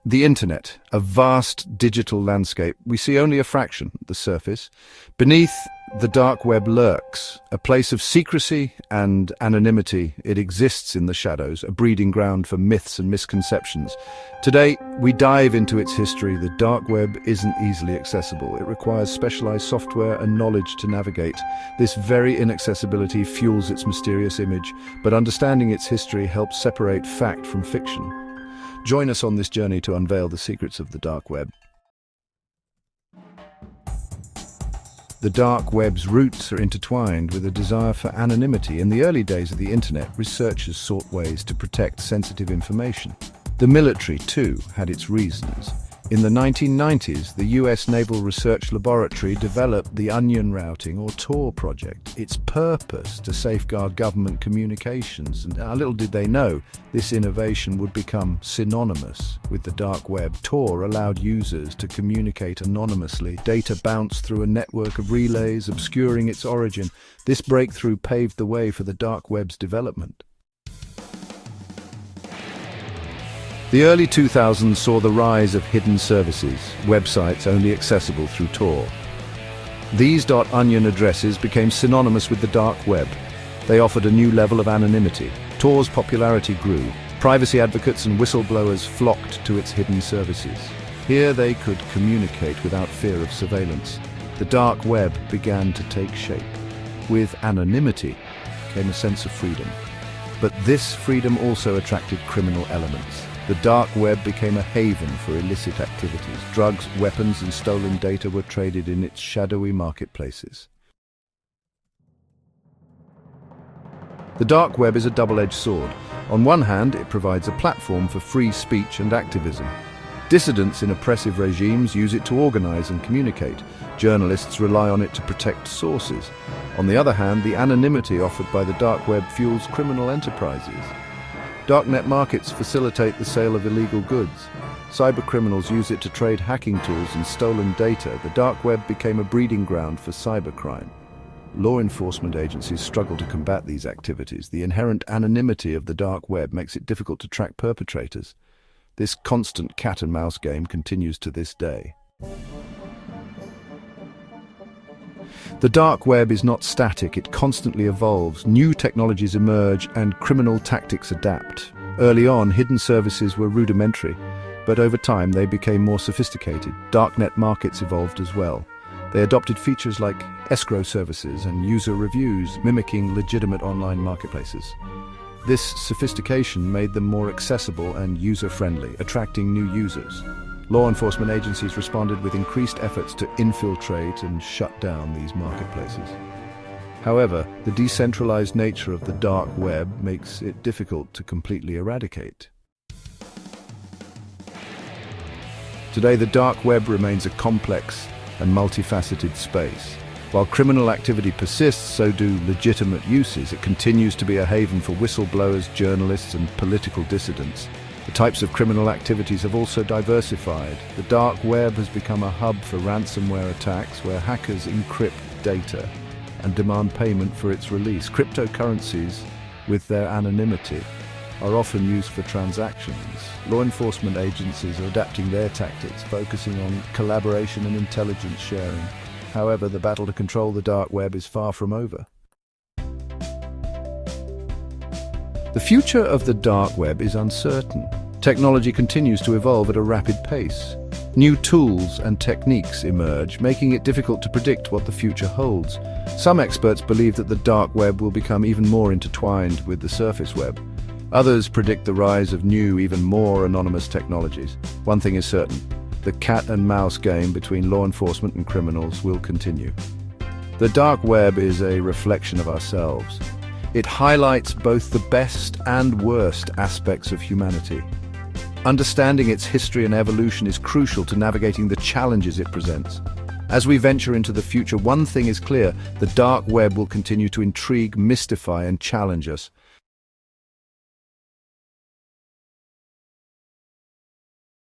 The Internet, a vast digital landscape. We see only a fraction, the surface. Beneath, the dark web lurks, a place of secrecy and anonymity. It exists in the shadows, a breeding ground for myths and misconceptions. Today, we dive into its history. The dark web isn't easily accessible. It requires specialized software and knowledge to navigate. This very inaccessibility fuels its mysterious image, but understanding its history helps separate fact from fiction. Join us on this journey to unveil the secrets of the dark web. The dark web's roots are intertwined with a desire for anonymity. In the early days of the internet, researchers sought ways to protect sensitive information. The military, too, had its reasons. In the 1990s, the US Naval Research Laboratory developed the Onion Routing or Tor project. Its purpose to safeguard government communications. And little did they know, this innovation would become synonymous with the dark web. Tor allowed users to communicate anonymously. Data bounced through a network of relays, obscuring its origin. This breakthrough paved the way for the dark web's development. The early 2000s saw the rise of hidden services, websites only accessible through Tor. These .onion addresses became synonymous with the dark web. They offered a new level of anonymity. Tor's popularity grew. Privacy advocates and whistleblowers flocked to its hidden services. Here they could communicate without fear of surveillance. The dark web began to take shape. With anonymity came a sense of freedom. But this freedom also attracted criminal elements. The dark web became a haven for illicit activities. Drugs, weapons, and stolen data were traded in its shadowy marketplaces. The dark web is a double-edged sword. On one hand, it provides a platform for free speech and activism. Dissidents in oppressive regimes use it to organize and communicate. Journalists rely on it to protect sources. On the other hand, the anonymity offered by the dark web fuels criminal enterprises. Darknet markets facilitate the sale of illegal goods. Cybercriminals use it to trade hacking tools and stolen data. The dark web became a breeding ground for cybercrime. Law enforcement agencies struggle to combat these activities. The inherent anonymity of the dark web makes it difficult to track perpetrators. This constant cat-and-mouse game continues to this day. The dark web is not static, it constantly evolves. New technologies emerge and criminal tactics adapt. Early on, hidden services were rudimentary, but over time they became more sophisticated. Darknet markets evolved as well. They adopted features like escrow services and user reviews, mimicking legitimate online marketplaces. This sophistication made them more accessible and user-friendly, attracting new users. Law enforcement agencies responded with increased efforts to infiltrate and shut down these marketplaces. However, the decentralized nature of the dark web makes it difficult to completely eradicate. Today, the dark web remains a complex and multifaceted space. While criminal activity persists, so do legitimate uses. It continues to be a haven for whistleblowers, journalists, and political dissidents. The types of criminal activities have also diversified. The dark web has become a hub for ransomware attacks where hackers encrypt data and demand payment for its release. Cryptocurrencies, with their anonymity, are often used for transactions. Law enforcement agencies are adapting their tactics, focusing on collaboration and intelligence sharing. However, the battle to control the dark web is far from over. The future of the dark web is uncertain. Technology continues to evolve at a rapid pace. New tools and techniques emerge, making it difficult to predict what the future holds. Some experts believe that the dark web will become even more intertwined with the surface web. Others predict the rise of new, even more anonymous technologies. One thing is certain: the cat-and-mouse game between law enforcement and criminals will continue. The dark web is a reflection of ourselves. It highlights both the best and worst aspects of humanity. Understanding its history and evolution is crucial to navigating the challenges it presents. As we venture into the future, one thing is clear: the dark web will continue to intrigue, mystify, and challenge us.